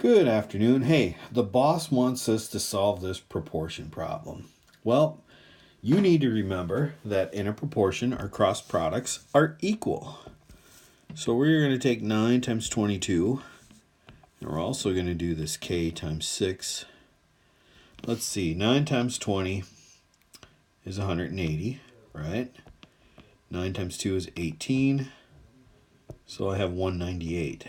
Good afternoon. Hey, the boss wants us to solve this proportion problem. Well, you need to remember that in a proportion, our cross products are equal. So we're going to take 9 times 22, and we're also going to do this k times 6. Let's see, 9 times 20 is 180, right? 9 times 2 is 18, so I have 198.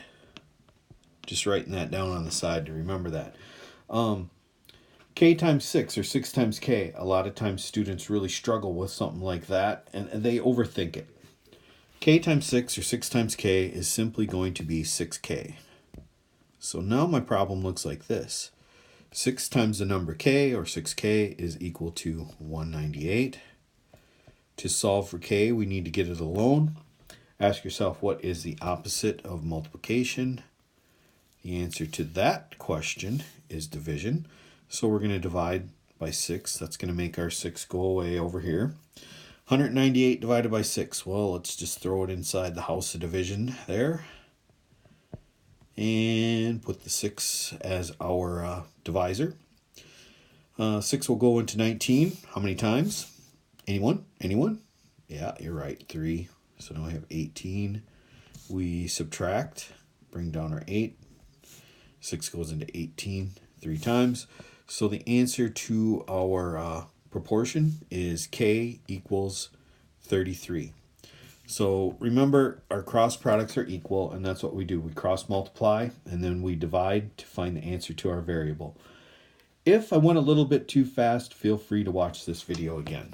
Just writing that down on the side to remember that. K times 6 or 6 times k. A lot of times students really struggle with something like that and they overthink it. K times 6 or 6 times k is simply going to be 6k. So now my problem looks like this. 6 times the number k or 6k is equal to 198. To solve for k, we need to get it alone. Ask yourself, what is the opposite of multiplication? The answer to that question is division. So we're going to divide by 6. That's going to make our 6 go away over here. 198 divided by 6. Well, let's just throw it inside the house of division there. And put the 6 as our divisor. 6 will go into 19. How many times? Anyone? Anyone? Yeah, you're right. 3. So now I have 18. We subtract. Bring down our 8. 6 goes into 18 3 times. So the answer to our proportion is k equals 33. So remember, our cross products are equal, and that's what we do. We cross multiply, and then we divide to find the answer to our variable. If I went a little bit too fast, feel free to watch this video again.